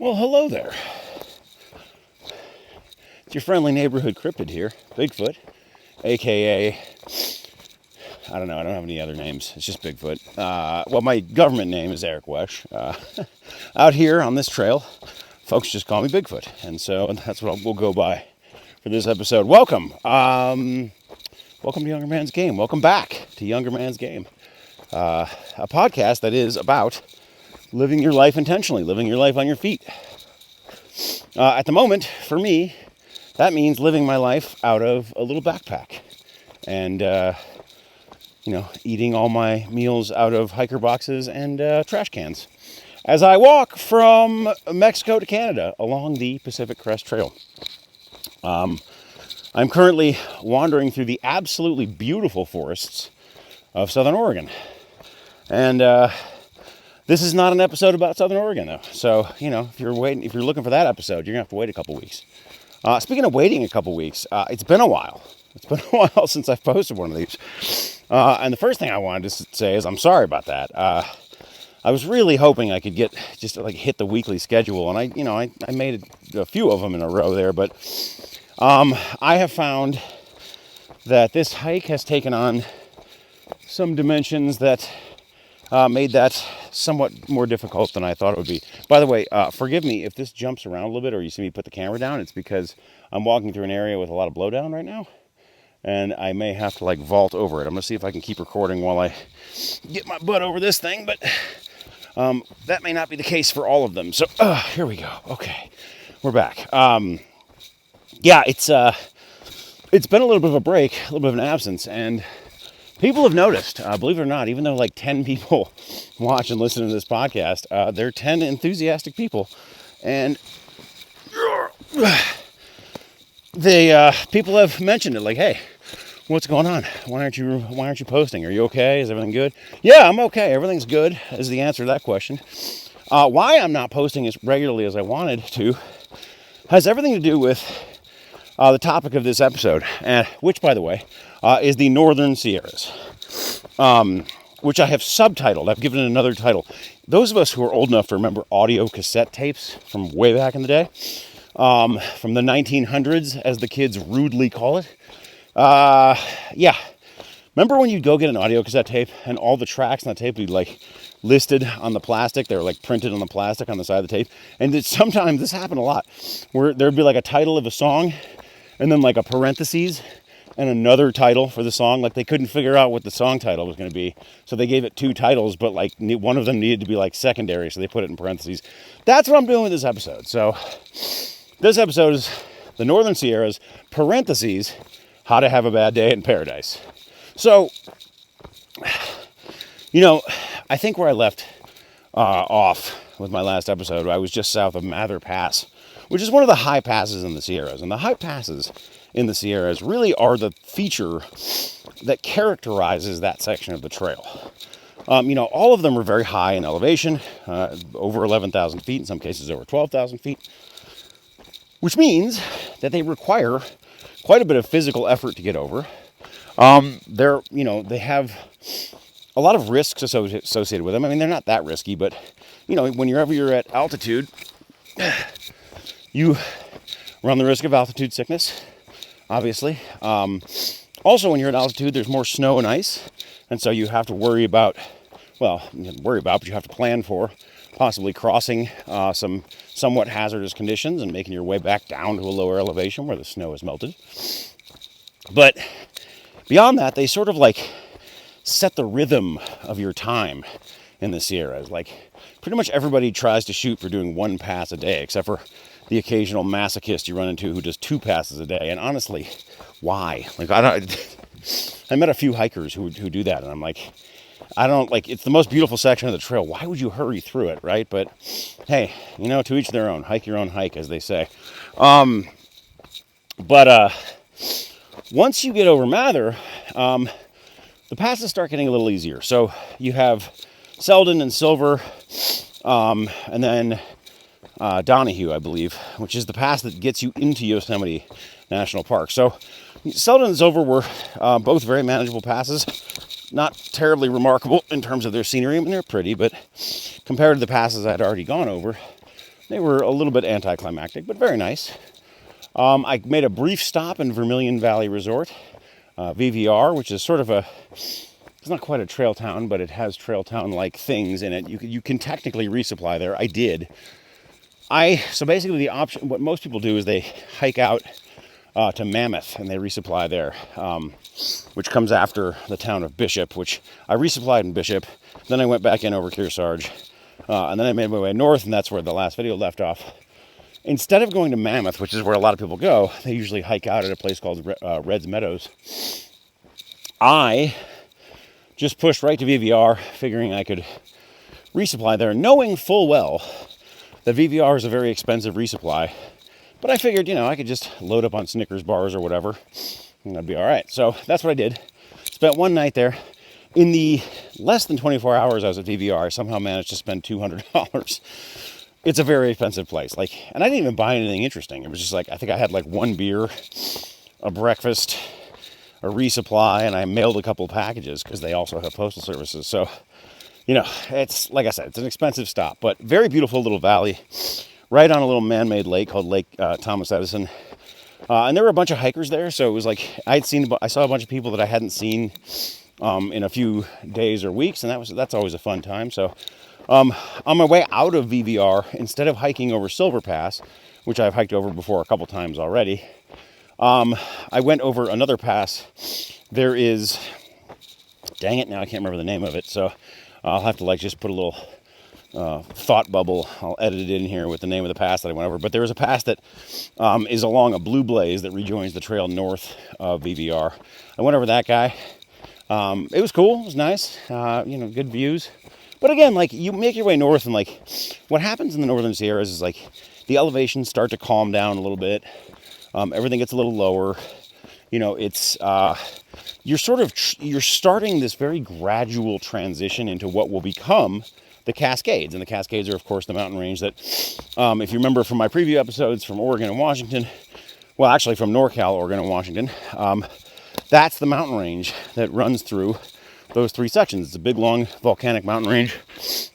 Well, hello there. It's your friendly neighborhood cryptid here, Bigfoot, aka, I don't know, I don't have any other names. It's just Bigfoot. Well, my government name is Eric Wesh. Out here on this trail, folks just call me Bigfoot, and so that's what we'll go by for this episode. Welcome. Welcome to Younger Man's Game. Welcome back to Younger Man's Game, a podcast that is about living your life intentionally, living your life on your feet. At the moment, for me, that means living my life out of a little backpack and, eating all my meals out of hiker boxes and trash cans as I walk from Mexico to Canada along the Pacific Crest Trail. I'm currently wandering through the absolutely beautiful forests of Southern Oregon. And this is not an episode about Southern Oregon, though. So, if you're looking for that episode, you're going to have to wait a couple weeks. Speaking of waiting a couple weeks, it's been a while. It's been a while since I've posted one of these. And the first thing I wanted to say is I'm sorry about that. I was really hoping I could hit the weekly schedule, and I made a few of them in a row there, but I have found that this hike has taken on some dimensions that made that somewhat more difficult than I thought it would be. By the way, forgive me if this jumps around a little bit or you see me put the camera down. It's because I'm walking through an area with a lot of blowdown right now, and I may have to vault over it. I'm going to see if I can keep recording while I get my butt over this thing, but that may not be the case for all of them. So here we go. Okay, we're back. It's been a little bit of a break, a little bit of an absence, and people have noticed, believe it or not, even though 10 people watch and listen to this podcast, they're 10 enthusiastic people. And people have mentioned it, hey, what's going on? Why aren't you posting? Are you okay? Is everything good? Yeah, I'm okay. Everything's good is the answer to that question. Why I'm not posting as regularly as I wanted to has everything to do with the topic of this episode, which, by the way, is the Northern Sierras, which I have subtitled. I've given it another title. Those of us who are old enough to remember audio cassette tapes from way back in the day, from the 1900s, as the kids rudely call it. Yeah. Remember when you'd go get an audio cassette tape and all the tracks on the tape would be listed on the plastic? They were printed on the plastic on the side of the tape. And sometimes this happened a lot, where there'd be a title of a song and then a parentheses and another title for the song. They couldn't figure out what the song title was going to be, so they gave it two titles, but one of them needed to be secondary, so they put it in parentheses. That's what I'm doing with this episode. So this episode is the Northern Sierras, parentheses, how to have a bad day in paradise. So, I think where I left off with my last episode, I was just south of Mather Pass, which is one of the high passes in the Sierras. And the high passes in the Sierras really are the feature that characterizes that section of the trail. All of them are very high in elevation, over 11,000 feet, in some cases over 12,000 feet, which means that they require quite a bit of physical effort to get over. They have a lot of risks associated with them. I mean, they're not that risky, but, whenever you're at altitude, you run the risk of altitude sickness, obviously. Also, when you're at altitude, there's more snow and ice, and so you have to worry about, but you have to plan for possibly crossing some somewhat hazardous conditions and making your way back down to a lower elevation where the snow is melted. But beyond that, they sort of set the rhythm of your time in the Sierras. Pretty much everybody tries to shoot for doing one pass a day, except for the occasional masochist you run into who does two passes a day. And honestly, why? I met a few hikers who do that, and I'm it's the most beautiful section of the trail. Why would you hurry through it, right? But hey, to each their own. Hike your own hike, as they say. But once you get over Mather, the passes start getting a little easier. So you have Selden and Silver, and then Donahue, I believe, which is the pass that gets you into Yosemite National Park. So Selden and Silver were both very manageable passes. Not terribly remarkable in terms of their scenery. I mean, they're pretty, but compared to the passes I'd already gone over, They were a little bit anticlimactic, but very nice. I made a brief stop in Vermilion Valley Resort, VVR, which is sort of it's not quite a trail town, but it has trail town-like things in it. You can technically resupply there. I did. So basically the option, what most people do is they hike out to Mammoth and they resupply there, which comes after the town of Bishop, which I resupplied in Bishop. Then I went back in over Kearsarge, and then I made my way north, and that's where the last video left off. Instead of going to Mammoth, which is where a lot of people go, they usually hike out at a place called Reds Meadows. I just pushed right to VVR, figuring I could resupply there, knowing full well that VVR is a very expensive resupply. But I figured, I could just load up on Snickers bars or whatever, and I'd be all right. So that's what I did. Spent one night there. In the less than 24 hours I was at VVR, I somehow managed to spend $200. It's a very expensive place. And I didn't even buy anything interesting. It was just I think I had one beer, a breakfast, a resupply, and I mailed a couple packages because they also have postal services. So, it's, like I said, it's an expensive stop, but very beautiful little valley, right on a little man-made lake called Lake Thomas Edison. And there were a bunch of hikers there, so it was I saw a bunch of people that I hadn't seen in a few days or weeks, and that's always a fun time. So on my way out of VVR, instead of hiking over Silver Pass, which I've hiked over before a couple times already, I went over another pass. There is, dang it, now I can't remember the name of it, so I'll have to just put a little thought bubble. I'll edit it in here with the name of the pass that I went over. But there is a pass that is along a blue blaze that rejoins the trail north of VVR. I went over that guy. It was cool. It was nice. Good views. But again, you make your way north, and what happens in the Northern Sierras is the elevations start to calm down a little bit. Everything gets a little lower. It's you're starting this very gradual transition into what will become the Cascades. And the Cascades are, of course, the mountain range that, if you remember from my preview episodes from Oregon and Washington, well, actually from NorCal, Oregon and Washington, that's the mountain range that runs through those three sections. It's a big, long volcanic mountain range,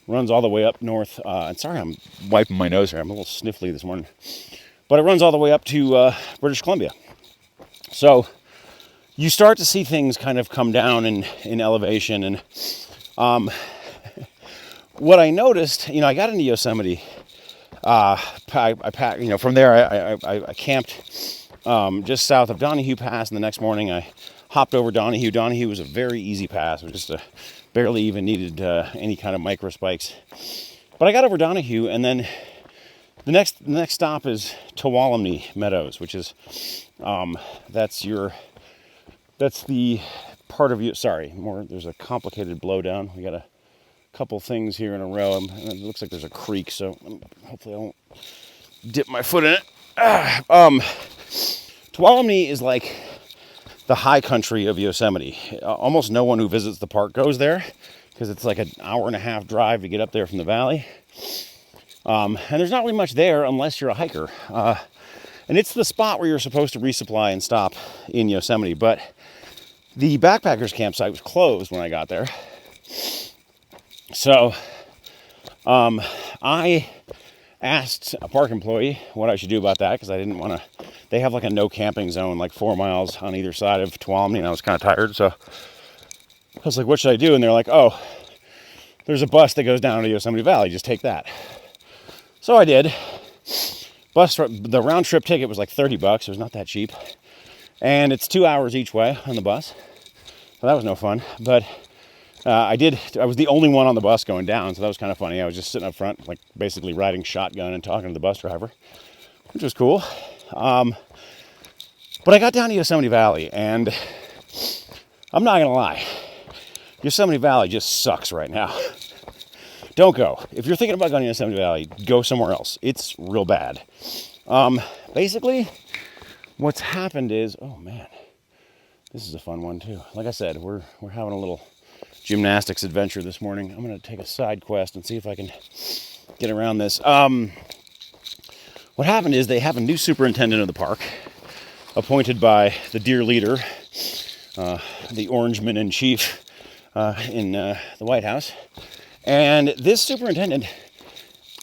runs all the way up north. And sorry, I'm wiping my nose here. I'm a little sniffly this morning. But it runs all the way up to British Columbia. So you start to see things kind of come down in elevation. And what I noticed, I got into Yosemite. From there I camped just south of Donahue Pass, and the next morning I hopped over Donahue. Donahue was a very easy pass. It was just barely even needed any kind of micro spikes. But I got over Donahue, and then the next stop is Tuolumne Meadows, which is that's the part of you. Sorry, there's a complicated blowdown. We got a couple things here in a row. It looks like there's a creek, so hopefully I won't dip my foot in it. Tuolumne is the high country of Yosemite. Almost no one who visits the park goes there because it's an hour and a half drive to get up there from the valley. And there's not really much there unless you're a hiker. And it's the spot where you're supposed to resupply and stop in Yosemite. But the backpackers campsite was closed when I got there. So I asked a park employee what I should do about that, because I didn't want to. They have a no camping zone 4 miles on either side of Tuolumne, and I was kind of tired. So I was like, what should I do? And they're like, oh, there's a bus that goes down to Yosemite Valley. Just take that. So I did. The round trip ticket was $30. It was not that cheap. And it's 2 hours each way on the bus. So that was no fun. But I was the only one on the bus going down, so that was kind of funny. I was just sitting up front, basically riding shotgun and talking to the bus driver, which was cool. But I got down to Yosemite Valley, and I'm not going to lie. Yosemite Valley just sucks right now. Don't go. If you're thinking about going to Yosemite Valley, go somewhere else. It's real bad. Basically, what's happened is, oh man, this is a fun one too. Like I said, we're having a little gymnastics adventure this morning. I'm going to take a side quest and see if I can get around this. What happened is they have a new superintendent of the park, appointed by the dear leader, the Orangeman in chief in the White House. And this superintendent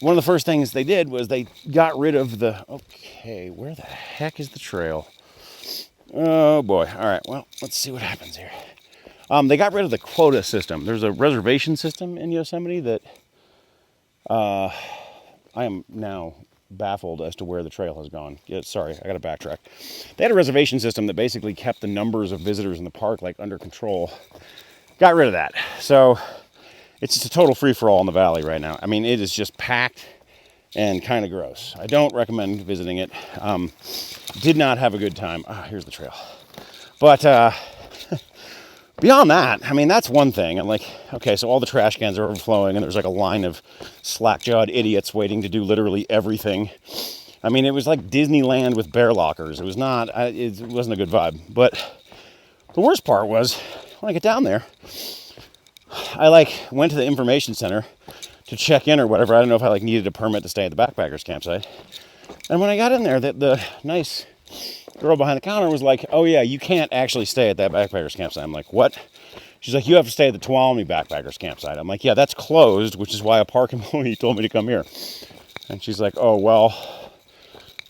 one of the first things they did was they got rid of the, okay, where the heck is the trail? Oh boy. All right, well, let's see what happens here. They got rid of the quota system. There's a reservation system in Yosemite that I am now baffled as to where the trail has gone. Yeah, sorry, I got to backtrack. They had a reservation system that basically kept the numbers of visitors in the park like under control. Got rid of that. So it's just a total free-for-all in the valley right now. I mean, it is just packed and kind of gross. I don't recommend visiting it. Did not have a good time. Here's the trail. But beyond that, I mean, that's one thing. I'm like, okay, so all the trash cans are overflowing and there's like a line of slack-jawed idiots waiting to do literally everything. I mean, it was like Disneyland with bear lockers. It was not, it wasn't a good vibe. But the worst part was, when I get down there, I like went to the information center to check in or whatever. I don't know if I like needed a permit to stay at the backpackers campsite. And when I got in there, the nice girl behind the counter was like, oh yeah, you can't actually stay at that backpackers campsite. I'm like, what? She's like, you have to stay at the Tuolumne backpackers campsite. I'm like, yeah, that's closed, which is why a park employee told me to come here. And she's like, oh, well,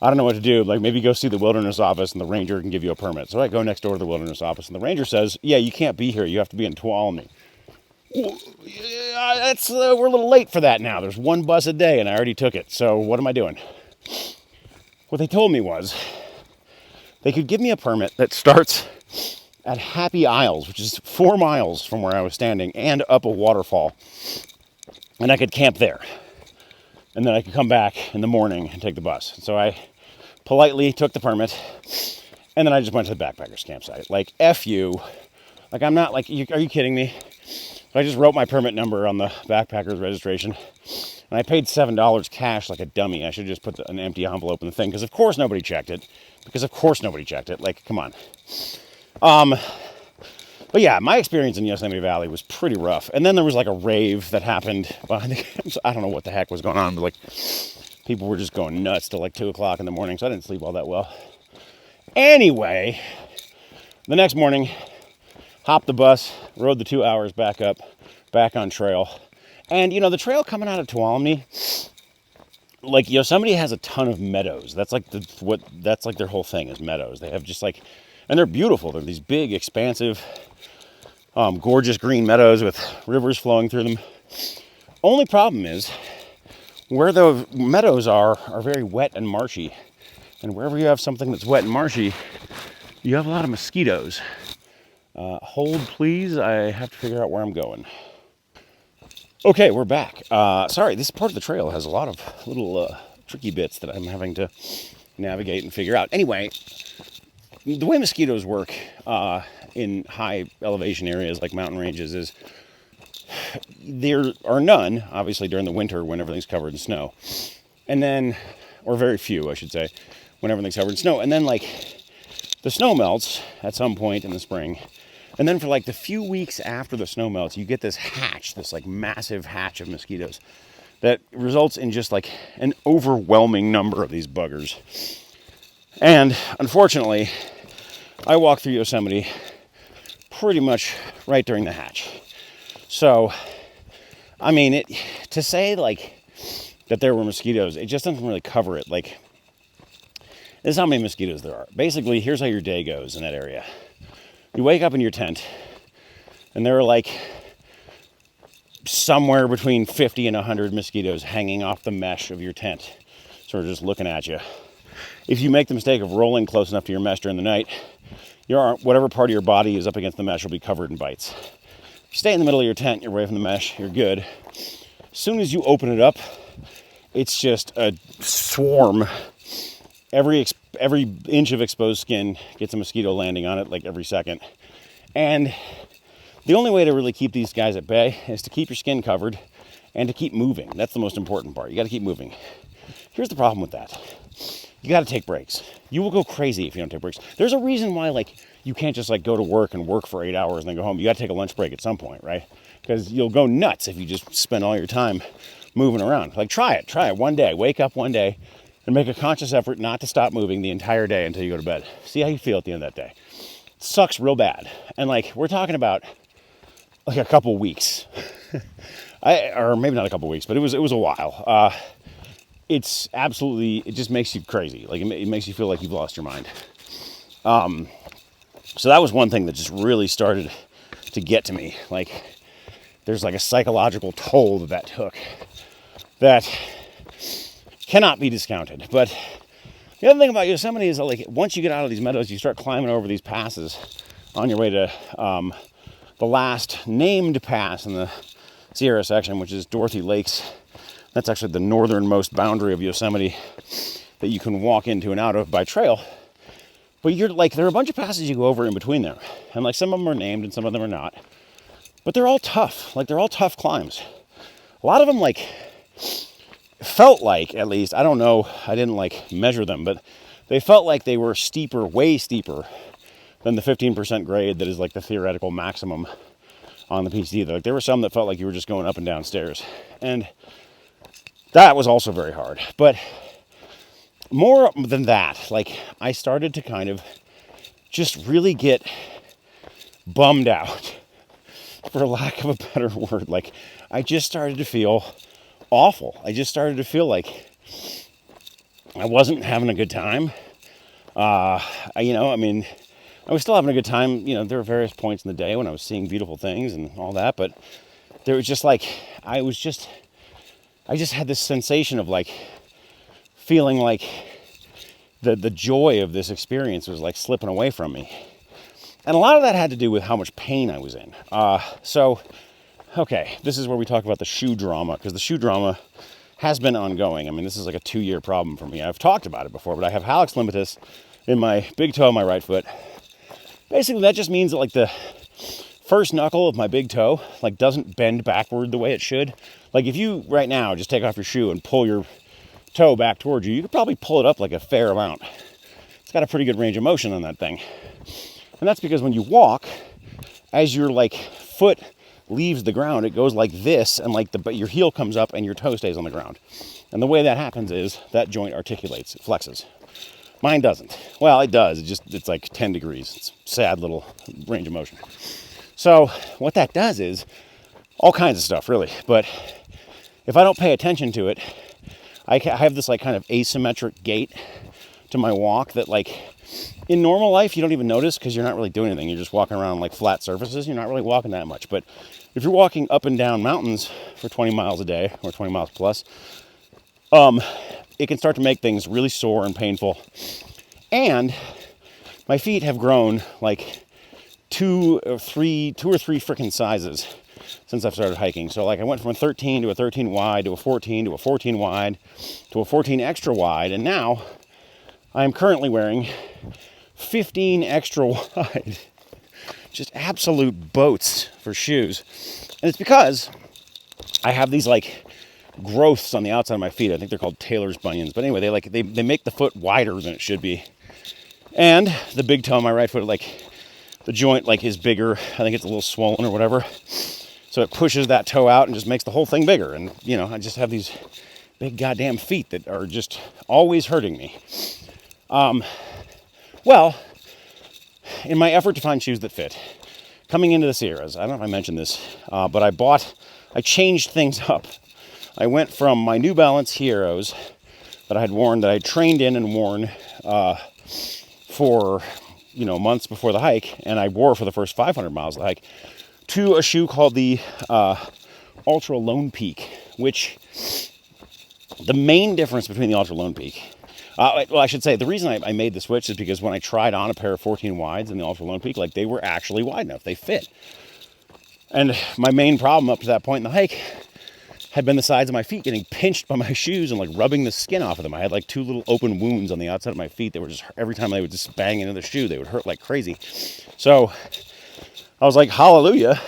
I don't know what to do. Like, maybe go see the wilderness office and the ranger can give you a permit. So I go next door to the wilderness office and the ranger says, yeah, you can't be here. You have to be in Tuolumne. Well, yeah, that's we're a little late for that now. There's one bus a day and I already took it. So what am I doing? What they told me was they could give me a permit that starts at Happy Isles, which is 4 miles from where I was standing and up a waterfall. And I could camp there. And then I could come back in the morning and take the bus. So I politely took the permit and then I just went to the backpackers campsite. Like, F you. Like, I'm not like, are you kidding me? I just wrote my permit number on the backpackers registration and I paid $7 cash like a dummy. I should just put an empty envelope in the thing because of course nobody checked it. Like, come on. But yeah, my experience in Yosemite Valley was pretty rough. And then there was like a rave that happened. I don't know what the heck was going on, but like people were just going nuts till like 2 o'clock in the morning. So I didn't sleep all that well. Anyway, the next morning, hopped the bus, rode the 2 hours back on trail. And, you know, the trail coming out of Tuolumne, like Yosemite has a ton of meadows. That's like that's like their whole thing is meadows. They have just like, and they're beautiful. They're these big, expansive, gorgeous green meadows with rivers flowing through them. Only problem is where the meadows are very wet and marshy. And wherever you have something that's wet and marshy, you have a lot of mosquitoes. Hold, please. I have to figure out where I'm going. Okay, we're back. Sorry, this part of the trail has a lot of little tricky bits that I'm having to navigate and figure out. Anyway, the way mosquitoes work in high elevation areas like mountain ranges is there are none, obviously, during the winter when everything's covered in snow. And then, or very few, I should say, when everything's covered in snow. And then, like, the snow melts at some point in the spring. And then for like the few weeks after the snow melts, you get this hatch, this like massive hatch of mosquitoes that results in just like an overwhelming number of these buggers. And unfortunately, I walked through Yosemite pretty much right during the hatch. So, I mean, to say like that there were mosquitoes, it just doesn't really cover it. Like, this is how many mosquitoes there are. Basically, here's how your day goes in that area. You wake up in your tent, and there are like somewhere between 50 and 100 mosquitoes hanging off the mesh of your tent, sort of just looking at you. If you make the mistake of rolling close enough to your mesh during the night, whatever part of your body is up against the mesh will be covered in bites. If you stay in the middle of your tent, you're away from the mesh, you're good. As soon as you open it up, it's just a swarm. Every inch of exposed skin gets a mosquito landing on it like every second. And the only way to really keep these guys at bay is to keep your skin covered and to keep moving. That's the most important part. You got to keep moving. Here's the problem with that. You got to take breaks. You will go crazy if you don't take breaks. There's a reason why like you can't just like go to work and work for 8 hours and then go home. You got to take a lunch break at some point, right? Because you'll go nuts if you just spend all your time moving around. Like try it one day. Wake up one day and make a conscious effort not to stop moving the entire day until you go to bed. See how you feel at the end of that day. It sucks real bad. And like, we're talking about like a couple weeks. Or maybe not a couple weeks, but it was a while. it's absolutely, it just makes you crazy. Like it makes you feel like you've lost your mind. So that was one thing that just really started to get to me. Like there's like a psychological toll that took that cannot be discounted. But the other thing about Yosemite is that, like, once you get out of these meadows, you start climbing over these passes on your way to the last named pass in the Sierra section, which is Dorothy Lakes. That's actually the northernmost boundary of Yosemite that you can walk into and out of by trail. But you're like, there are a bunch of passes you go over in between them. And like some of them are named and some of them are not. But they're all tough. Like they're all tough climbs. A lot of them like felt like, at least, I don't know, I didn't like measure them, but they felt like they were steeper, way steeper than the 15% grade that is like the theoretical maximum on the PCT. Like there were some that felt like you were just going up and down stairs. And that was also very hard. But more than that, like I started to kind of just really get bummed out, for lack of a better word. Like I just started to feel awful. I just started to feel like I wasn't having a good time. I was still having a good time. You know, there were various points in the day when I was seeing beautiful things and all that, but there was just like, I just had this sensation of like feeling like the joy of this experience was like slipping away from me. And a lot of that had to do with how much pain I was in. Okay, this is where we talk about the shoe drama, because the shoe drama has been ongoing. I mean, this is like a 2-year problem for me. I've talked about it before, but I have hallux limitus in my big toe of my right foot. Basically, that just means that like the first knuckle of my big toe like doesn't bend backward the way it should. Like if you right now just take off your shoe and pull your toe back towards you, you could probably pull it up like a fair amount. It's got a pretty good range of motion on that thing. And that's because when you walk, as your like foot leaves the ground, it goes like this, and like your heel comes up and your toe stays on the ground. And the way that happens is that joint articulates, it flexes. Mine doesn't. Well, it does. It's like 10 degrees. It's a sad little range of motion. So what that does is all kinds of stuff, really. But if I don't pay attention to it, I have this like kind of asymmetric gait to my walk that like in normal life you don't even notice because you're not really doing anything. You're just walking around like flat surfaces. You're not really walking that much. But if you're walking up and down mountains for 20 miles a day or 20 miles plus, it can start to make things really sore and painful. And my feet have grown like two or three freaking sizes since I've started hiking. So like I went from a 13 to a 13 wide to a 14 to a 14 wide to a 14 extra wide. And now I am currently wearing 15 extra wide. Just absolute boats for shoes. And it's because I have these like growths on the outside of my feet. I think they're called Taylor's bunions. But anyway, they make the foot wider than it should be. And the big toe on my right foot, like the joint like is bigger. I think it's a little swollen or whatever. So it pushes that toe out and just makes the whole thing bigger. And you know, I just have these big goddamn feet that are just always hurting me. Well, in my effort to find shoes that fit, coming into the Sierras, I don't know if I mentioned this, but I changed things up. I went from my New Balance Heroes that I had worn, that I trained in and worn for, months before the hike, and I wore for the first 500 miles of the hike, to a shoe called the Ultra Lone Peak, which the main difference between the Ultra Lone Peak, I should say, the reason I made the switch is because when I tried on a pair of 14 wides in the Ultra Lone Peak, like they were actually wide enough. They fit. And my main problem up to that point in the hike had been the sides of my feet getting pinched by my shoes and like rubbing the skin off of them. I had like 2 little open wounds on the outside of my feet that were just, every time they would just bang into the shoe, they would hurt like crazy. So I was like, hallelujah,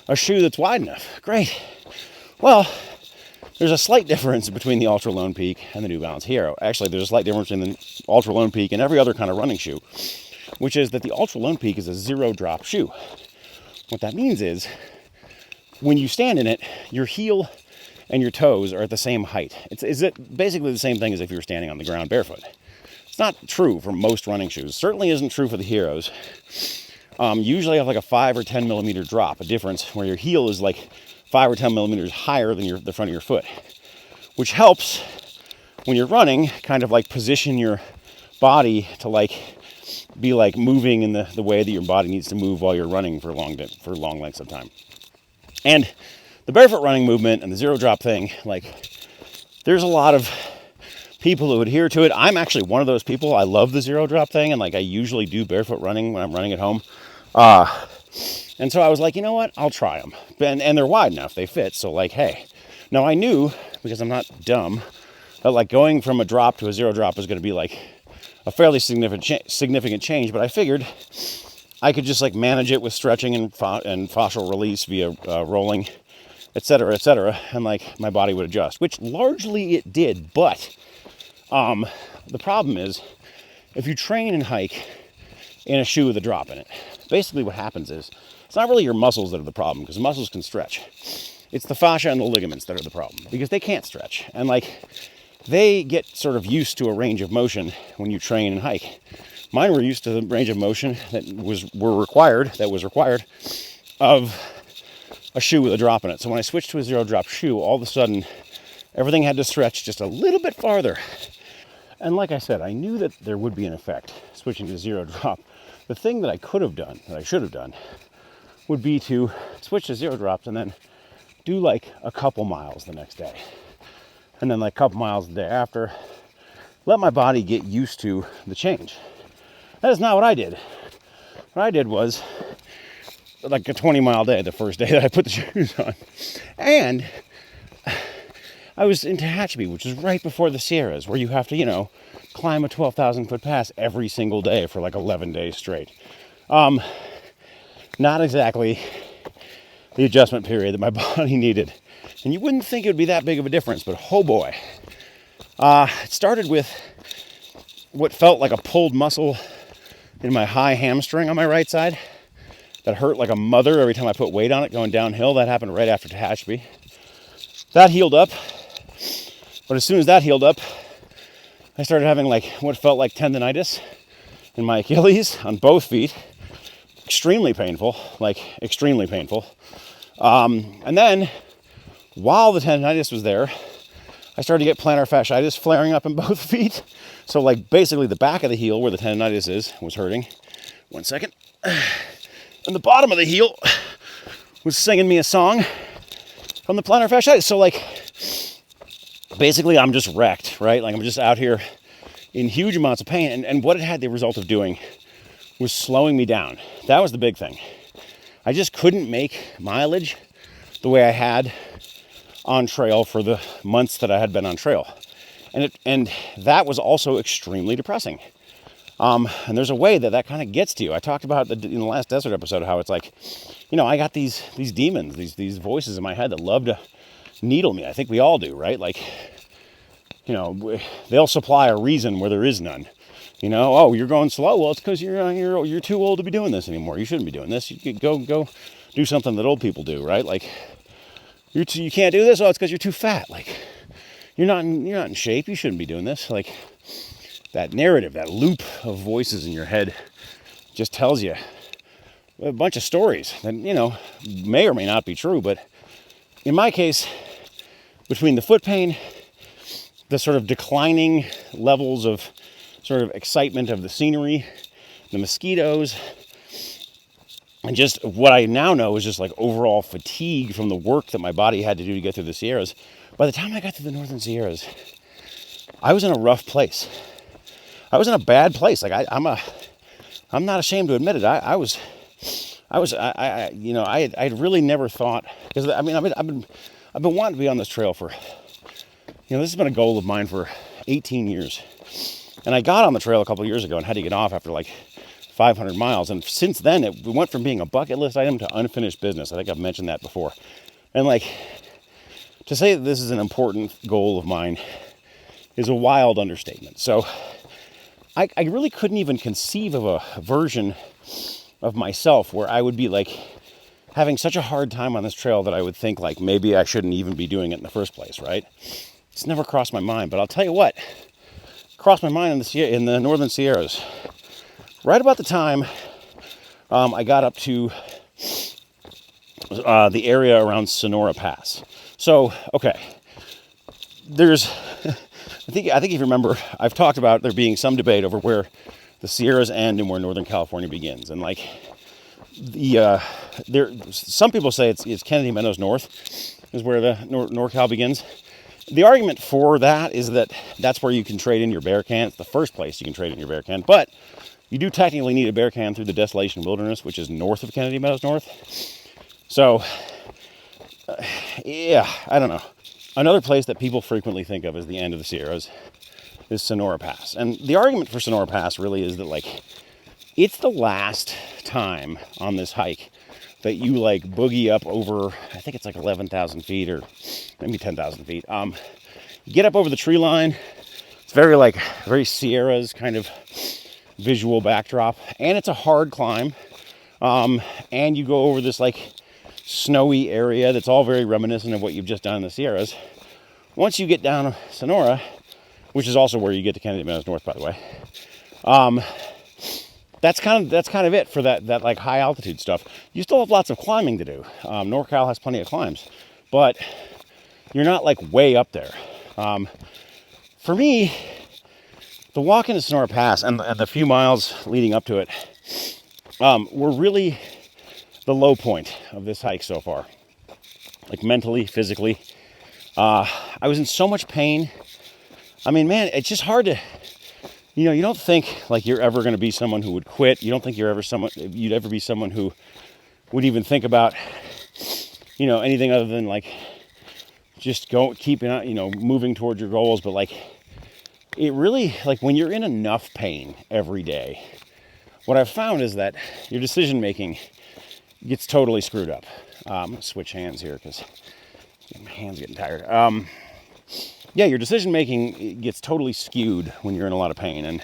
a shoe that's wide enough. Great. Well, there's a slight difference between the Ultra Lone Peak and the New Balance Hero. Actually, there's a slight difference in the Ultra Lone Peak and every other kind of running shoe, which is that the Ultra Lone Peak is a 0-drop shoe. What that means is when you stand in it, your heel and your toes are at the same height. It's basically the same thing as if you were standing on the ground barefoot. It's not true for most running shoes. Certainly isn't true for the Heroes. Usually have like a 5 or 10 millimeter drop, a difference where your heel is like 5 or 10 millimeters higher than the front of your foot, which helps when you're running, kind of like position your body to like be like moving in the way that your body needs to move while you're running for long lengths of time. And the barefoot running movement and the zero drop thing, like there's a lot of people who adhere to it. I'm actually one of those people. I love the zero drop thing, and like I usually do barefoot running when I'm running at home. And so I was like, you know what? I'll try them. And they're wide enough. They fit. So like, hey. Now I knew, because I'm not dumb, that like going from a drop to a zero drop was going to be like a fairly significant change. But I figured I could just like manage it with stretching and fascial release via rolling, et cetera, and like my body would adjust, which largely it did. But the problem is, if you train and hike in a shoe with a drop in it, basically what happens is, it's not really your muscles that are the problem, because muscles can stretch. It's the fascia and the ligaments that are the problem, because they can't stretch. And like, they get sort of used to a range of motion when you train and hike. Mine were used to the range of motion that was required of a shoe with a drop in it. So when I switched to a zero drop shoe, all of a sudden, everything had to stretch just a little bit farther. And like I said, I knew that there would be an effect switching to zero drop. The thing that I could have done, that I should have done, would be to switch to zero drops and then do like a couple miles the next day. And then like a couple miles the day after. Let my body get used to the change. That is not what I did. What I did was like a 20-mile day the first day that I put the shoes on. And I was in Tehachapi, which is right before the Sierras, where you have to, climb a 12,000-foot pass every single day for like 11 days straight. Not exactly the adjustment period that my body needed. And you wouldn't think it would be that big of a difference, but oh boy. It started with what felt like a pulled muscle in my high hamstring on my right side that hurt like a mother every time I put weight on it going downhill. That happened right after Tehachapi. That healed up. But as soon as that healed up, I started having like what felt like tendonitis in my Achilles on both feet. Extremely painful, and then while the tendonitis was there, I started to get plantar fasciitis flaring up in both feet. So like basically the back of the heel where the tendonitis is was hurting. 1 second. And the bottom of the heel was singing me a song from the plantar fasciitis. So like basically I'm just wrecked, right? Like I'm just out here in huge amounts of pain. And what it had the result of doing was slowing me down. That was the big thing. I just couldn't make mileage the way I had on trail for the months that I had been on trail. And that was also extremely depressing. And there's a way that kind of gets to you. I talked about in the last desert episode how it's like, I got these demons, these voices in my head that love to needle me. I think we all do, right? Like, they'll supply a reason where there is none. Oh, you're going slow. Well, it's because you're too old to be doing this anymore. You shouldn't be doing this. You could go do something that old people do, right? Like you can't do this. Oh, it's because you're too fat. Like you're not in shape. You shouldn't be doing this. Like that narrative, that loop of voices in your head, just tells you a bunch of stories that may or may not be true. But in my case, between the foot pain, the sort of declining levels of sort of excitement of the scenery, the mosquitoes, and just what I now know is just like overall fatigue from the work that my body had to do to get through the Sierras. By the time I got to the Northern Sierras, I was in a rough place. I was in a bad place. Like I'm not ashamed to admit it. I had really never thought, because I've been wanting to be on this trail for, this has been a goal of mine for 18 years. And I got on the trail a couple of years ago and had to get off after like 500 miles. And since then, it went from being a bucket list item to unfinished business. I think I've mentioned that before. And like, to say that this is an important goal of mine is a wild understatement. So I really couldn't even conceive of a version of myself where I would be like having such a hard time on this trail that I would think like maybe I shouldn't even be doing it in the first place, right? It's never crossed my mind. But I'll tell you what, crossed my mind in the Northern Sierras. Right about the time I got up to the area around Sonora Pass. So, okay, there's I think if you remember, I've talked about there being some debate over where the Sierras end and where Northern California begins, and like some people say it's Kennedy Meadows North is where the NorCal begins. The argument for that is that that's where you can trade in your bear can. It's the first place you can trade in your bear can, but you do technically need a bear can through the Desolation Wilderness, which is north of Kennedy Meadows North. So, yeah, I don't know. Another place that people frequently think of as the end of the Sierras is Sonora Pass. And the argument for Sonora Pass really is that, like, it's the last time on this hike that you, like, boogie up over, I think it's like 11,000 feet or maybe 10,000 feet. You get up over the tree line. It's very Sierras kind of visual backdrop. And it's a hard climb. And you go over this, like, snowy area that's all very reminiscent of what you've just done in the Sierras. Once you get down Sonora, which is also where you get to Kennedy Meadows North, by the way, that's kind of it for that like high altitude stuff. You still have lots of climbing to do. NorCal has plenty of climbs, but you're not like way up there. For me, the walk into Sonora Pass and the few miles leading up to it were really the low point of this hike so far. Like mentally, physically. I was in so much pain. I mean, man, it's just hard to, you don't think like you're ever going to be someone who would quit. You don't think you'd ever be someone who would even think about, anything other than like just keeping moving towards your goals. But like, it really, like when you're in enough pain every day, what I've found is that your decision making gets totally screwed up. I'm gonna switch hands here because my hand's getting tired. Your decision making gets totally skewed when you're in a lot of pain, and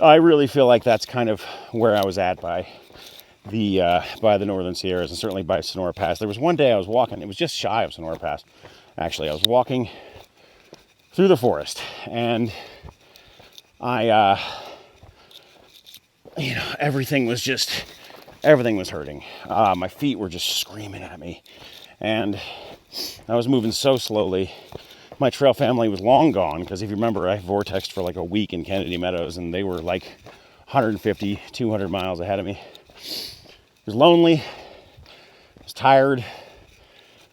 I really feel like that's kind of where I was at by the Northern Sierras, and certainly by Sonora Pass. There was one day I was walking, it was just shy of Sonora Pass, actually. I was walking through the forest, and everything was hurting. My feet were just screaming at me, and I was moving so slowly. My trail family was long gone, because if you remember, I vortexed for like a week in Kennedy Meadows, and they were like 150, 200 miles ahead of me. It was lonely, I was tired,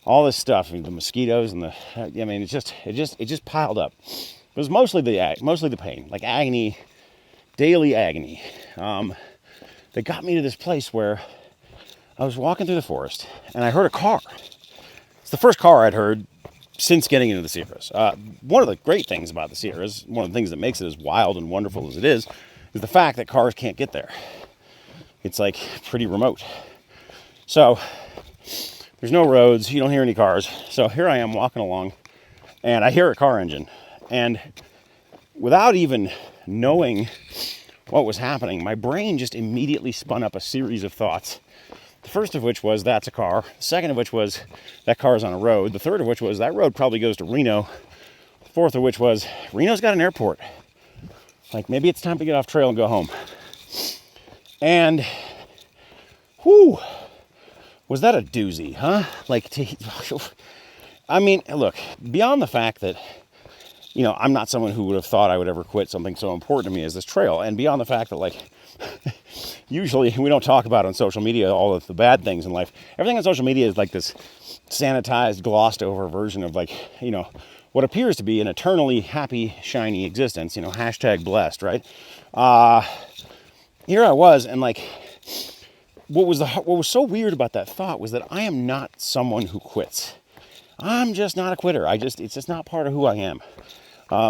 all this stuff, the mosquitoes and it just piled up. It was mostly the pain, like agony, daily agony, that got me to this place where I was walking through the forest and I heard a car. It's the first car I'd heard since getting into the Sierras. One of the great things about the Sierras, one of the things that makes it as wild and wonderful as it is the fact that cars can't get there. It's like pretty remote. So there's no roads, you don't hear any cars. So here I am walking along and I hear a car engine. And without even knowing what was happening, my brain just immediately spun up a series of thoughts. The first of which was, that's a car. The second of which was, that car's on a road. The third of which was, that road probably goes to Reno. The fourth of which was, Reno's got an airport. Like, maybe it's time to get off trail and go home. And, was that a doozy, huh? Look, beyond the fact that, I'm not someone who would have thought I would ever quit something so important to me as this trail. And beyond the fact that, usually we don't talk about on social media all of the bad things in life. Everything on social media is like this sanitized, glossed over version of what appears to be an eternally happy, shiny existence, hashtag blessed, right? Here I was, and what was so weird about that thought was that I am not someone who quits. I'm just not a quitter. It's just not part of who I am.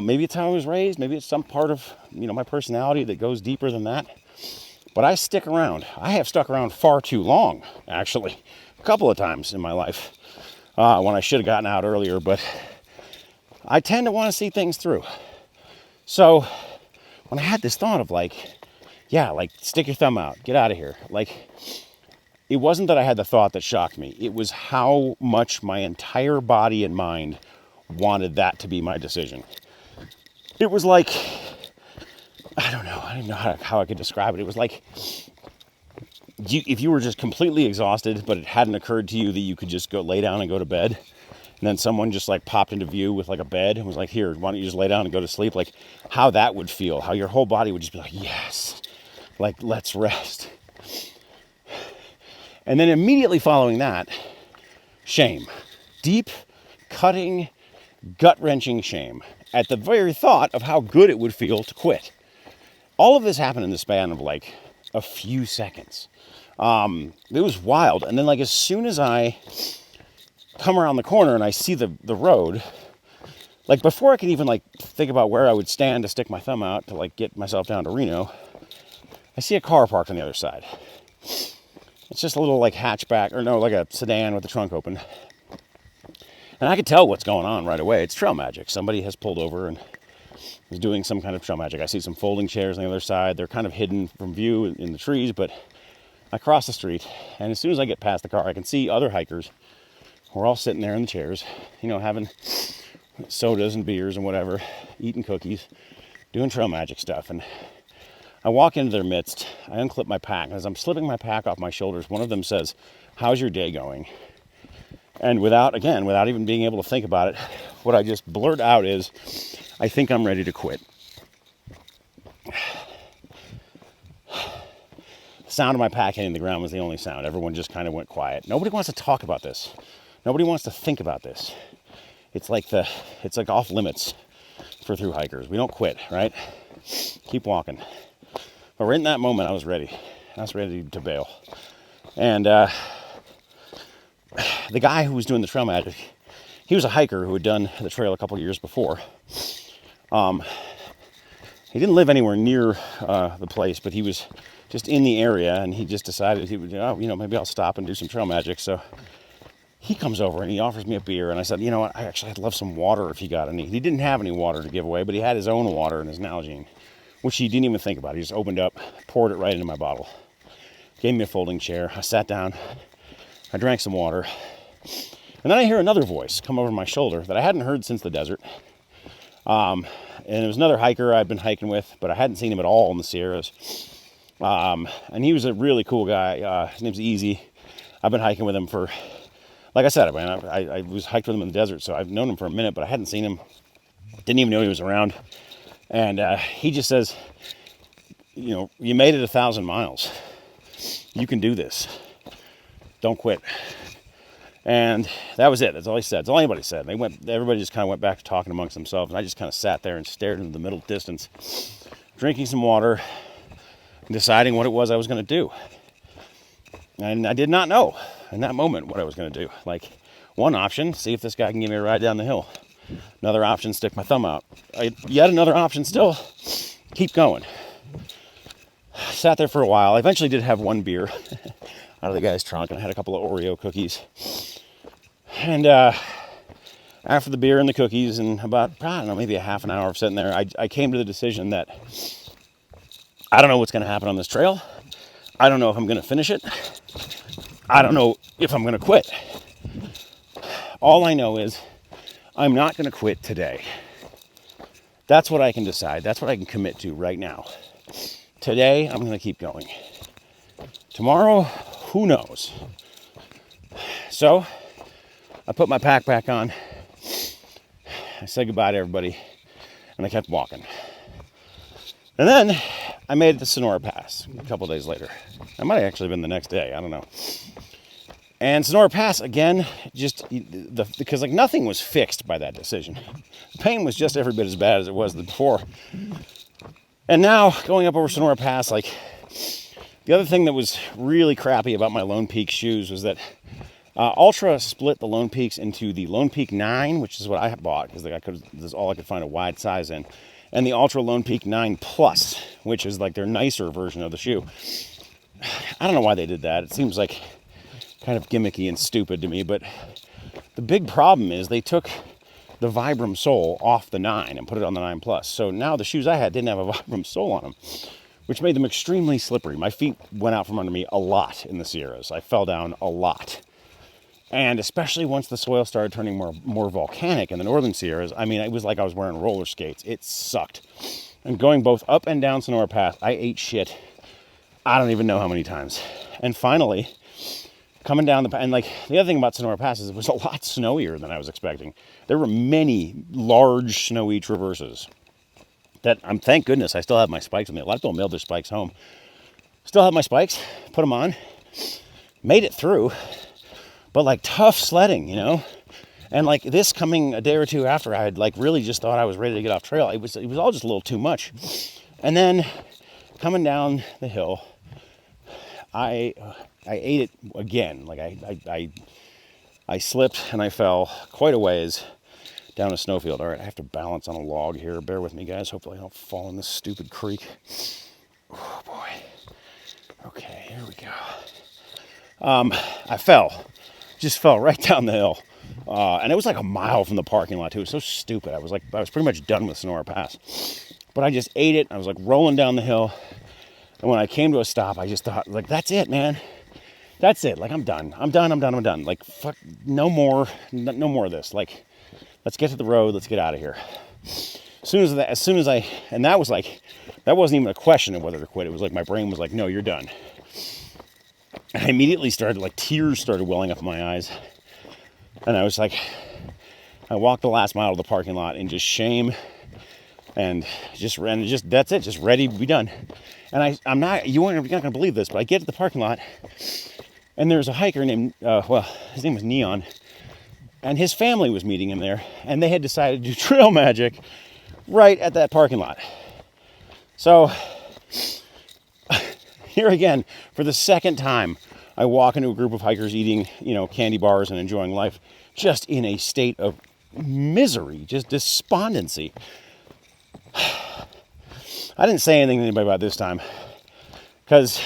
Maybe it's how I was raised. Maybe it's some part of, my personality that goes deeper than that. But I stick around. I have stuck around far too long, actually. A couple of times in my life when I should have gotten out earlier. But I tend to want to see things through. So when I had this thought of stick your thumb out, get out of here. It wasn't that I had the thought that shocked me. It was how much my entire body and mind wanted that to be my decision. It was like, I don't even know how I could describe it. It was like if you were just completely exhausted, but it hadn't occurred to you that you could just go lay down and go to bed. and then someone just like popped into view with like a bed and was like, here, why don't you just lay down and go to sleep? Like how that would feel, how your whole body would just be like, yes, like let's rest. And then immediately following that, shame. Deep, cutting, gut-wrenching shame at the very thought of how good it would feel to quit. All of this happened in the span of like a few seconds. It was wild. And then like as soon as I come around the corner and I see the road, like before I could even like think about where I would stand to stick my thumb out to like get myself down to Reno, I see a car parked on the other side. It's just a little like hatchback, or no, like a sedan with the trunk open. And I could tell what's going on right away. It's trail magic. Somebody has pulled over and is doing some kind of trail magic. I see some folding chairs on the other side. They're kind of hidden from view in the trees, but I cross the street, and as soon as I get past the car, I can see other hikers. We're all sitting there in the chairs, you know, having sodas and beers and whatever, eating cookies, doing trail magic stuff. And I walk into their midst. I unclip my pack. And as I'm slipping my pack off my shoulders, one of them says, "How's your day going?" And without even being able to think about it, what I just blurt out is, "I think I'm ready to quit." The sound of my pack hitting the ground was the only sound. Everyone just kind of went quiet. Nobody wants to talk about this. Nobody wants to think about this. It's like off limits for thru hikers. We don't quit, right? Keep walking. But right in that moment, I was ready. I was ready to bail. And the guy who was doing the trail magic, he was a hiker who had done the trail a couple years before. He didn't live anywhere near the place, but he was just in the area, and he just decided he would, maybe I'll stop and do some trail magic. So he comes over and he offers me a beer, and I said, you know what, I'd love some water if you got any. He didn't have any water to give away, but he had his own water in his Nalgene, which he didn't even think about. He just opened up, poured it right into my bottle, gave me a folding chair. I sat down, I drank some water, and then I hear another voice come over my shoulder that I hadn't heard since the desert. And it was another hiker I'd been hiking with, but I hadn't seen him at all in the Sierras. And he was a really cool guy. His name's Easy. I've been hiking with him for, like I said, I was hiked with him in the desert, so I've known him for a minute, but I hadn't seen him. Didn't even know he was around. And he just says, you made it 1,000 miles. You can do this. Don't quit. And that was it. That's all he said. That's all anybody said. Everybody just kind of went back to talking amongst themselves, and I just kind of sat there and stared into the middle distance, drinking some water, and deciding what it was I was going to do. And I did not know in that moment what I was going to do. Like, one option, see if this guy can give me a ride down the hill. Another option, stick my thumb out. Yet another option still, keep going. Sat there for a while. I eventually did have one beer out of the guy's trunk, and I had a couple of Oreo cookies. And after the beer and the cookies, and about, maybe a half an hour of sitting there, I came to the decision that I don't know what's going to happen on this trail. I don't know if I'm going to finish it. I don't know if I'm going to quit. All I know is I'm not going to quit today. That's what I can decide. That's what I can commit to right now. Today, I'm going to keep going. Tomorrow, who knows? So, I put my pack back on. I said goodbye to everybody, and I kept walking. And then I made it to Sonora Pass a couple days later. It might have actually been the next day. I don't know. And Sonora Pass, again, because nothing was fixed by that decision. The pain was just every bit as bad as it was before. And now, going up over Sonora Pass, the other thing that was really crappy about my Lone Peak shoes was that Altra split the Lone Peaks into the Lone Peak 9, which is what I bought, because that's all I could find a wide size in, and the Altra Lone Peak 9 Plus, which is their nicer version of the shoe. I don't know why they did that. It seems like kind of gimmicky and stupid to me, but the big problem is they took the Vibram sole off the 9 and put it on the 9 Plus. So now the shoes I had didn't have a Vibram sole on them, which made them extremely slippery. My feet went out from under me a lot in the Sierras. I fell down a lot. And especially once the soil started turning more volcanic in the northern Sierras, it was like I was wearing roller skates. It sucked. And going both up and down Sonora Pass, I ate shit. I don't even know how many times. And finally, coming down and like the other thing about Sonora Pass is it was a lot snowier than I was expecting. There were many large snowy traverses that thank goodness I still have my spikes with me. A lot of people mailed their spikes home. Still have my spikes, put them on, made it through, but like tough sledding, you know? And like this coming a day or two after I had like really just thought I was ready to get off trail, it was all just a little too much. And then coming down the hill, I ate it again. Like I slipped and I fell quite a ways down a snowfield. All right, I have to balance on a log here. Bear with me, guys. Hopefully I don't fall in this stupid creek. Oh, boy. Okay, here we go. I fell. Just fell right down the hill. And it was like a mile from the parking lot, too. It was so stupid. I was pretty much done with Sonora Pass. But I just ate it. I was like rolling down the hill. And when I came to a stop, I just thought, like, that's it, man. That's it. Like, I'm done. I'm done. Like, fuck, no more of this. Like, let's get to the road. Let's get out of here. And that was like, that wasn't even a question of whether to quit. It was like, my brain was like, no, you're done. And I immediately tears started welling up in my eyes. And I was like, I walked the last mile of the parking lot in just shame and that's it, just ready to be done. And I'm not, you're not going to believe this, but I get to the parking lot and there's a hiker named, his name was Neon, and his family was meeting him there, and they had decided to do trail magic right at that parking lot. So here again, for the second time, I walk into a group of hikers eating, candy bars and enjoying life, just in a state of misery, just despondency. I didn't say anything to anybody about this time because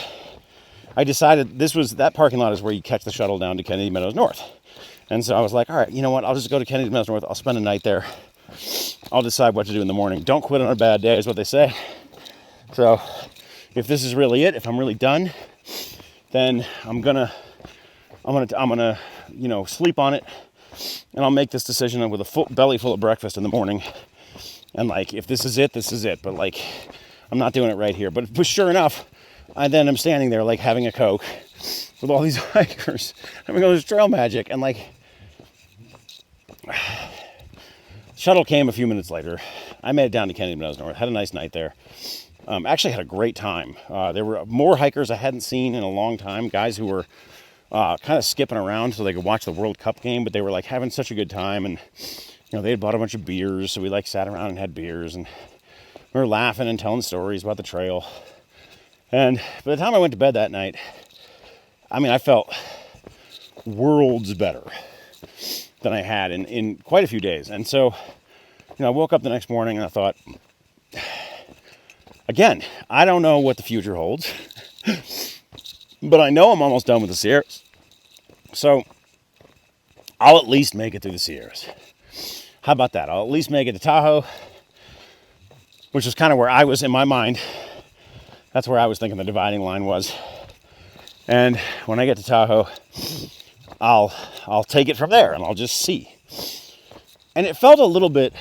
I decided that parking lot is where you catch the shuttle down to Kennedy Meadows North. And so I was like, all right, you know what? I'll just go to Kennedy Meadows North. I'll spend a night there. I'll decide what to do in the morning. Don't quit on a bad day is what they say. So if this is really it, if I'm really done, then I'm gonna sleep on it, and I'll make this decision with a full belly full of breakfast in the morning. And like, if this is it, this is it. But like, I'm not doing it right here. But sure enough, I then am standing there like having a Coke with all these hikers having all this trail magic. And like, shuttle came a few minutes later. I made it down to Kennedy Meadows North. Had a nice night there. Actually had a great time. There were more hikers I hadn't seen in a long time. Guys who were kind of skipping around so they could watch the World Cup game, but they were like having such a good time. And they had bought a bunch of beers, so we like sat around and had beers, and we were laughing and telling stories about the trail. And by the time I went to bed that night, I felt worlds better than I had in quite a few days. And so, I woke up the next morning and I thought, again, I don't know what the future holds, but I know I'm almost done with the Sierras. So I'll at least make it through the Sierras. How about that? I'll at least make it to Tahoe, which is kind of where I was in my mind. That's where I was thinking the dividing line was. And when I get to Tahoe, I'll take it from there and I'll just see. And it felt a little bit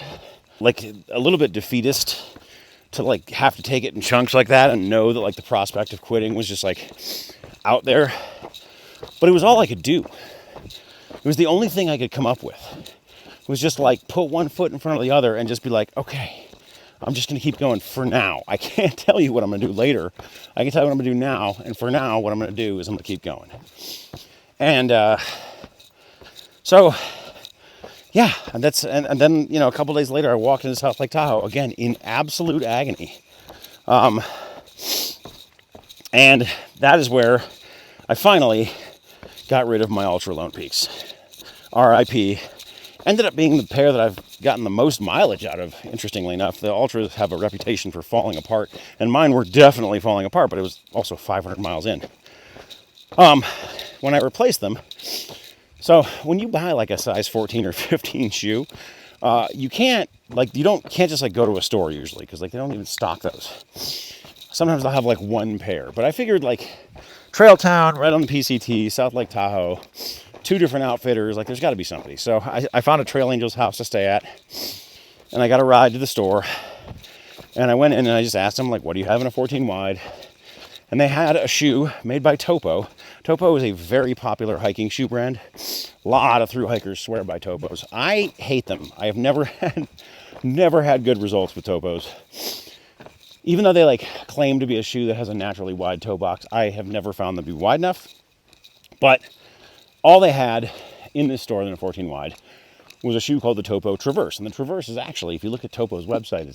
defeatist to like have to take it in chunks like that and know that like the prospect of quitting was just like out there. But it was all I could do. It was the only thing I could come up with. It was just like put one foot in front of the other and just be like, okay, I'm just going to keep going for now. I can't tell you what I'm going to do later. I can tell you what I'm going to do now. And for now, what I'm going to do is I'm going to keep going. And so, yeah, and then, a couple days later, I walked into South Lake Tahoe, again, in absolute agony. And that is where I finally got rid of my Ultra Lone Peaks. RIP. Ended up being the pair that I've gotten the most mileage out of, interestingly enough. The Ultras have a reputation for falling apart, and mine were definitely falling apart, but it was also 500 miles in. When I replaced them, so when you buy like a size 14 or 15 shoe, you can't just like go to a store usually, because like they don't even stock those. Sometimes they'll have like one pair, but I figured like Trail Town, right on the PCT, South Lake Tahoe, 2 different outfitters, like there's got to be somebody. So I found a Trail Angels house to stay at, and I got a ride to the store, and I went in and I just asked them, like, what do you have in a 14 wide? And they had a shoe made by Topo. Topo is a very popular hiking shoe brand. A lot of thru hikers swear by Topos. I hate them. I have never had good results with Topos. Even though they like claim to be a shoe that has a naturally wide toe box, I have never found them to be wide enough. But all they had in this store in the 14 wide was a shoe called the Topo Traverse. And the Traverse is actually, if you look at Topo's website,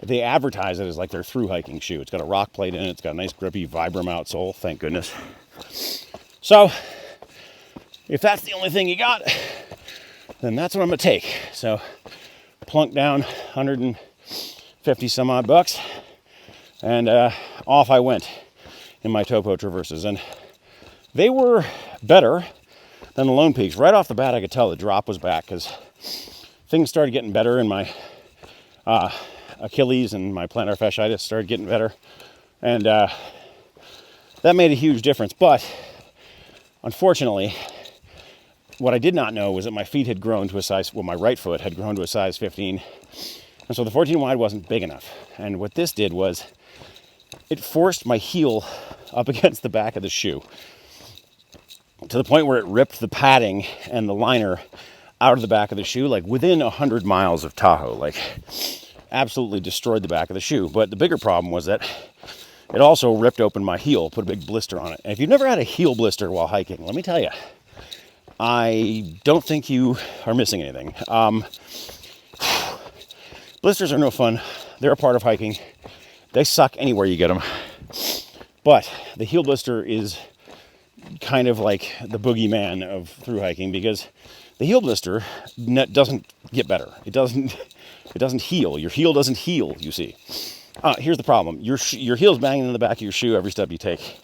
they advertise it as like their thru hiking shoe. It's got a rock plate in it. It's got a nice grippy Vibram outsole. Thank goodness. So if that's the only thing you got, then that's what I'm going to take. So plunk down 150 some odd bucks, and off I went in my Topo Traverses. And they were better than the Lone Peaks. Right off the bat, I could tell the drop was back because things started getting better in my Achilles, and my plantar fasciitis started getting better. And that made a huge difference. But unfortunately, what I did not know was that my feet had grown to a size, well, my right foot had grown to a size 15. And so the 14 wide wasn't big enough. And what this did was it forced my heel up against the back of the shoe to the point where it ripped the padding and the liner out of the back of the shoe, like within 100 miles of Tahoe, like absolutely destroyed the back of the shoe. But the bigger problem was that it also ripped open my heel, put a big blister on it. And if you've never had a heel blister while hiking, let me tell you, I don't think you are missing anything. Blisters are no fun. They're a part of hiking. They suck anywhere you get them. But the heel blister is kind of like the boogeyman of thru hiking, because the heel blister doesn't get better. It doesn't heal. Your heel doesn't heal, you see. Here's the problem. Your heel's banging in the back of your shoe every step you take.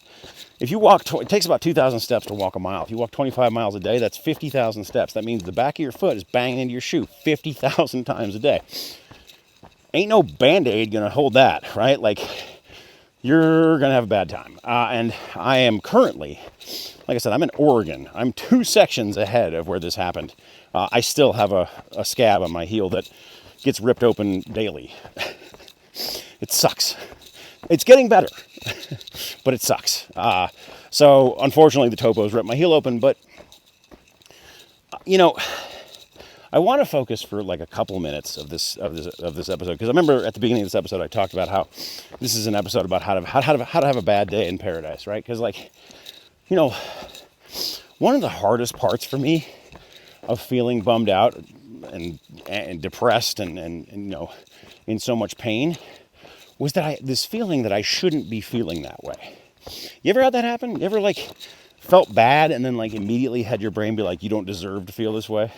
If you walk, it takes about 2,000 steps to walk a mile. If you walk 25 miles a day, that's 50,000 steps. That means the back of your foot is banging into your shoe 50,000 times a day. Ain't no Band-Aid gonna hold that, right? Like, you're gonna have a bad time. And I am currently, like I said, I'm in Oregon. I'm 2 sections ahead of where this happened. I still have a scab on my heel that gets ripped open daily. It sucks. It's getting better, but it sucks. So unfortunately, the Topos ripped my heel open. But I want to focus for like a couple minutes of this episode, because I remember at the beginning of this episode I talked about how this is an episode about how to have a bad day in paradise, right? Because one of the hardest parts for me of feeling bummed out and depressed and in so much pain was that this feeling that I shouldn't be feeling that way. You ever had that happen? You ever felt bad and then immediately had your brain be like, you don't deserve to feel this way?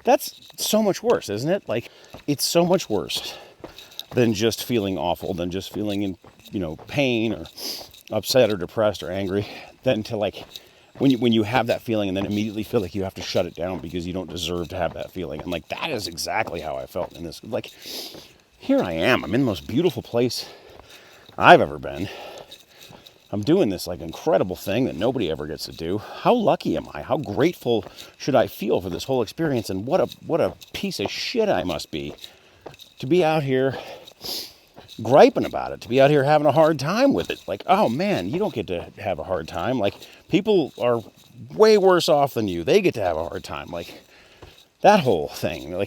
That's so much worse, isn't it? It's so much worse than just feeling awful, than just feeling in pain or upset or depressed or angry, than to when you have that feeling and then immediately feel like you have to shut it down because you don't deserve to have that feeling. And that is exactly how I felt in this. Here I am. I'm in the most beautiful place I've ever been. I'm doing this incredible thing that nobody ever gets to do. How lucky am I? How grateful should I feel for this whole experience? And what a piece of shit I must be to be out here griping about it, to be out here having a hard time with it. Oh man, you don't get to have a hard time. People are way worse off than you. They get to have a hard time. That whole thing.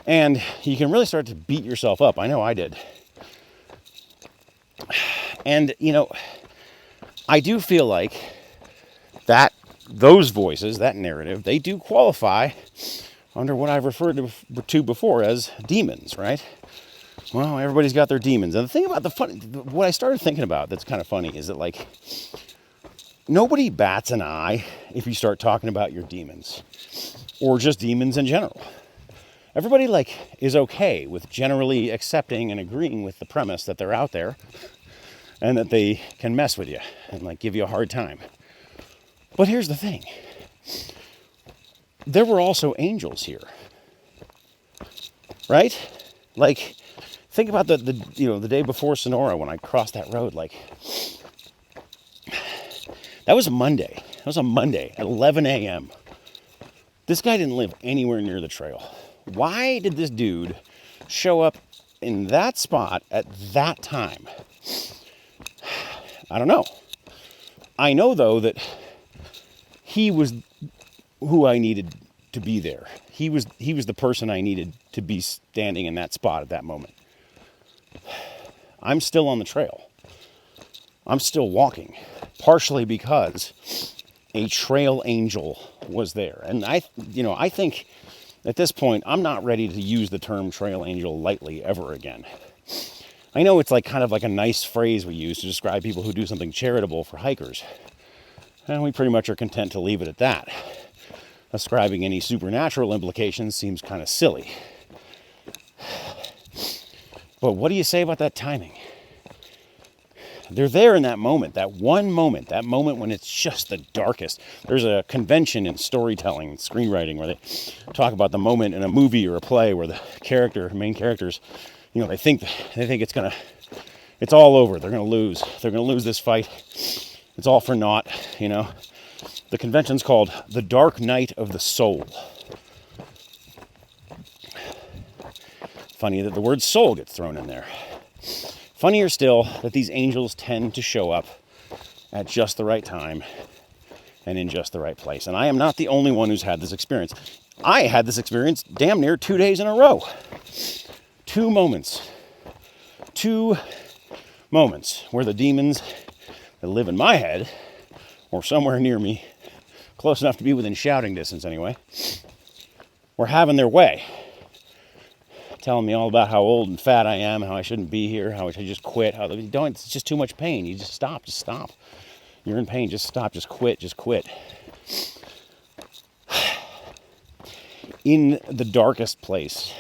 And you can really start to beat yourself up. I know I did. And, I do feel like that those voices, that narrative, they do qualify under what I've referred to before as demons, right? Well, everybody's got their demons. And the thing about what I started thinking about that's kind of funny is that, nobody bats an eye if you start talking about your demons or just demons in general. Everybody is okay with generally accepting and agreeing with the premise that they're out there and that they can mess with you and give you a hard time. But here's the thing. There were also angels here. Right? Think about the day before Sonora when I crossed that road. That was a Monday. That was a Monday at 11 a.m. This guy didn't live anywhere near the trail. Why did this dude show up in that spot at that time? I don't know. I know, though, that he was who I needed to be there. He was the person I needed to be standing in that spot at that moment. I'm still on the trail. I'm still walking, partially because a trail angel was there. And I think at this point, I'm not ready to use the term trail angel lightly ever again. I know it's like kind of like a nice phrase we use to describe people who do something charitable for hikers. And we pretty much are content to leave it at that. Ascribing any supernatural implications seems kind of silly. But what do you say about that timing? They're there in that moment, that moment when it's just the darkest. There's a convention in storytelling and screenwriting where they talk about the moment in a movie or a play where the main characters, they think it's all over. They're going to lose. They're going to lose this fight. It's all for naught, The convention's called The Dark Night of the Soul. Funny that the word soul gets thrown in there. Funnier still that these angels tend to show up at just the right time and in just the right place. And I am not the only one who's had this experience. I had this experience damn near 2 days in a row. 2 moments where the demons that live in my head, or somewhere near me, close enough to be within shouting distance anyway, were having their way. Telling me all about how old and fat I am, how I shouldn't be here, how I should just quit. It's just too much pain. You just stop. You're in pain, just stop, just quit. In the darkest place,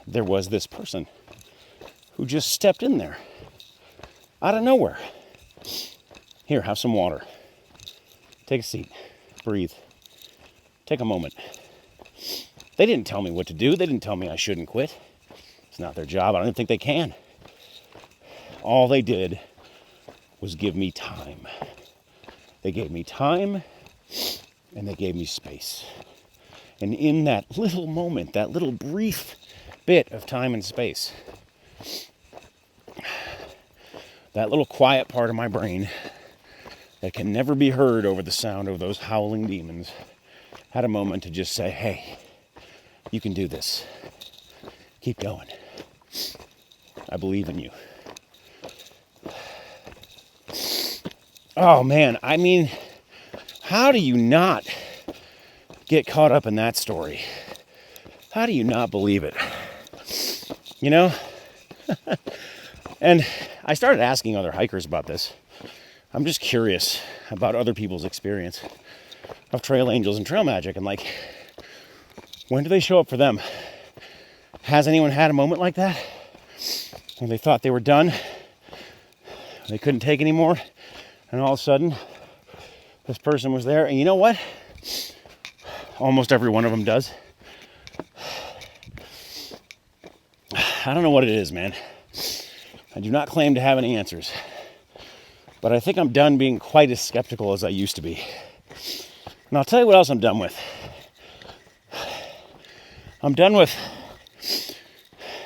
there was this person who just stepped in there, out of nowhere. Here, have some water. Take a seat, breathe, take a moment. They didn't tell me what to do. They didn't tell me I shouldn't quit. It's not their job. I don't even think they can. All they did was give me time. They gave me time and they gave me space. And in that little moment, that little brief bit of time and space, that little quiet part of my brain that can never be heard over the sound of those howling demons had a moment to just say, hey, you can do this. Keep going. I believe in you. Oh man, I mean, how do you not get caught up in that story? How do you not believe it? And I started asking other hikers about this. I'm just curious about other people's experience of trail angels and trail magic, and when do they show up for them? Has anyone had a moment like that? When they thought they were done, they couldn't take anymore, and all of a sudden, this person was there, and you know what? Almost every one of them does. I don't know what it is, man. I do not claim to have any answers, but I think I'm done being quite as skeptical as I used to be. And I'll tell you what else I'm done with. I'm done with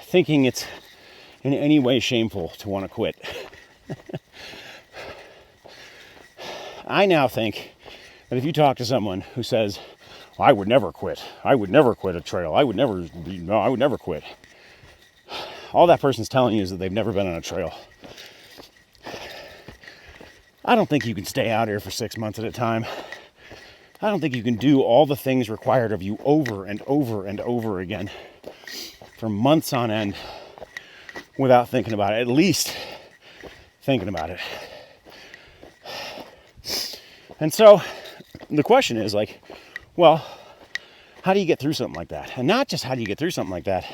thinking it's in any way shameful to want to quit. I now think that if you talk to someone who says, I would never quit. I would never quit a trail. I would never quit. All that person's telling you is that they've never been on a trail. I don't think you can stay out here for 6 months at a time. I don't think you can do all the things required of you over and over and over again for months on end without thinking about it, at least thinking about it. And so the question is well, how do you get through something like that? And not just how do you get through something like that,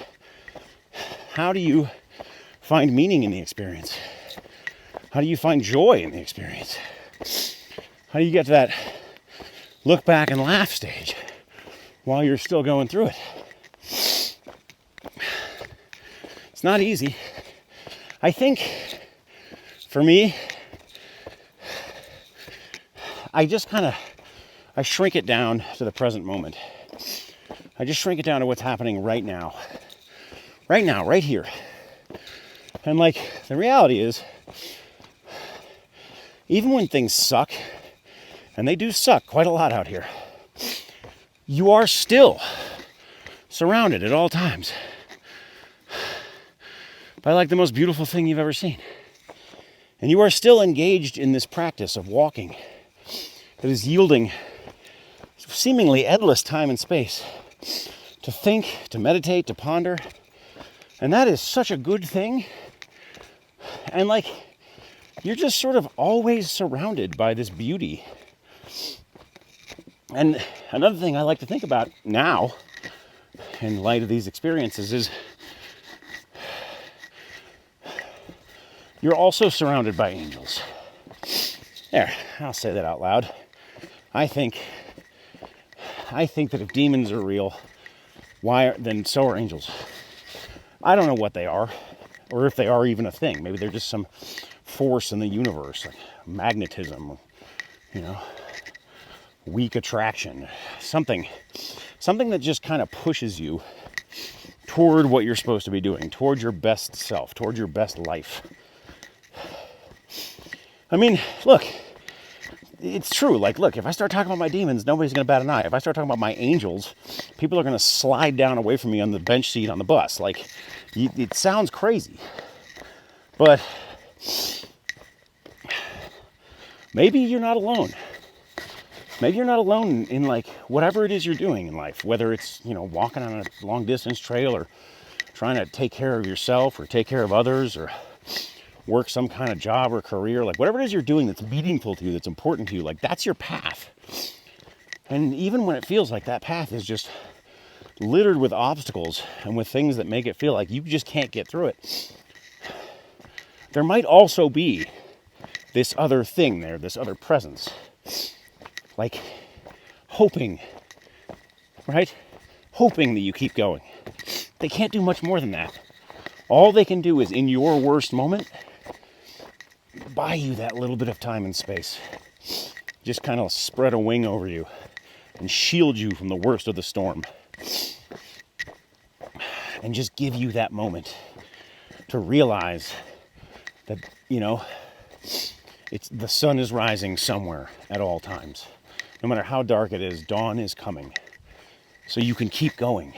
how do you find meaning in the experience? How do you find joy in the experience? How do you get to that look back and laugh stage while you're still going through it? It's not easy. I think for me, I shrink it down to the present moment. I just shrink it down to what's happening right now. Right now, right here. And the reality is, even when things suck, and they do suck quite a lot out here, you are still surrounded at all times by like the most beautiful thing you've ever seen. And you are still engaged in this practice of walking that is yielding seemingly endless time and space to think, to meditate, to ponder. And that is such a good thing. And like, you're just sort of always surrounded by this beauty. And another thing I like to think about now, in light of these experiences, is you're also surrounded by angels. There, I'll say that out loud. I think that if demons are real, then so are angels. I don't know what they are, or if they are even a thing. Maybe they're just some force in the universe, like magnetism, weak attraction, something that just kind of pushes you toward what you're supposed to be doing, toward your best self, toward your best life. I mean, look, it's true. Like, look, if I start talking about my demons, nobody's going to bat an eye. If I start talking about my angels, people are going to slide down away from me on the bench seat on the bus. Like, it sounds crazy. But maybe you're not alone. Maybe you're not alone in, like, whatever it is you're doing in life. Whether it's, walking on a long-distance trail, or trying to take care of yourself or take care of others, or work some kind of job or career, like whatever it is you're doing that's meaningful to you, that's important to you, like that's your path. And even when it feels like that path is just littered with obstacles and with things that make it feel like you just can't get through it, there might also be this other thing there, this other presence, like hoping, right? Hoping that you keep going. They can't do much more than that. All they can do is, in your worst moment, buy you that little bit of time and space. Just kind of spread a wing over you and shield you from the worst of the storm. And just give you that moment to realize that, the sun is rising somewhere at all times. No matter how dark it is, dawn is coming. So you can keep going.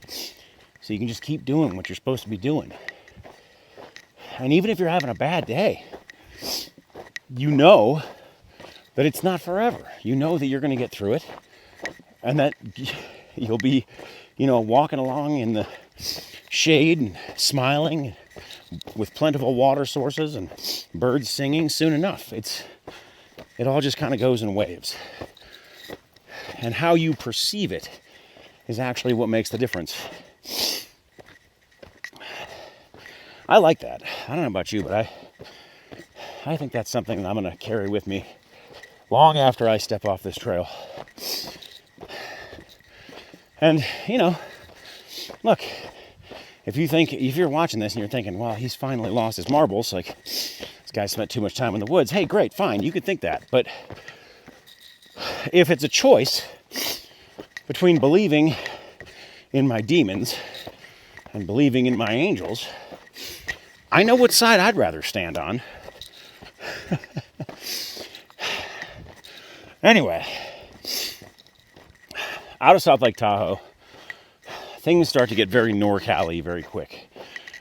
So you can just keep doing what you're supposed to be doing. And even if you're having a bad day, you know that it's not forever. You know that you're going to get through it. And that you'll be, walking along in the shade and smiling with plentiful water sources and birds singing soon enough. It all just kind of goes in waves. And how you perceive it is actually what makes the difference. I like that. I don't know about you, but I think that's something that I'm going to carry with me long after I step off this trail. And, look, if you're watching this and you're thinking, well, he's finally lost his marbles, like, this guy spent too much time in the woods. Hey, great, fine, you could think that. But if it's a choice between believing in my demons and believing in my angels, I know what side I'd rather stand on. Anyway, out of South Lake Tahoe, things start to get very NorCal-y very quick.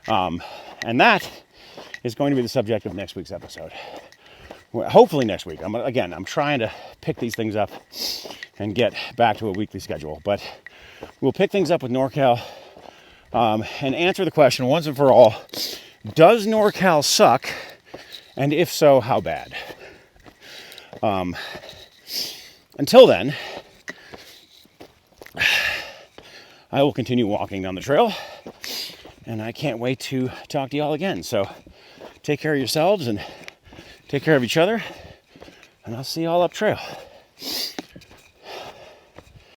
And that is going to be the subject of next week's episode. Hopefully next week. I'm trying to pick these things up and get back to a weekly schedule. But we'll pick things up with NorCal and answer the question once and for all, does NorCal suck? And if so, how bad? Until then, I will continue walking down the trail, and I can't wait to talk to y'all again. So take care of yourselves and take care of each other, and I'll see y'all up trail.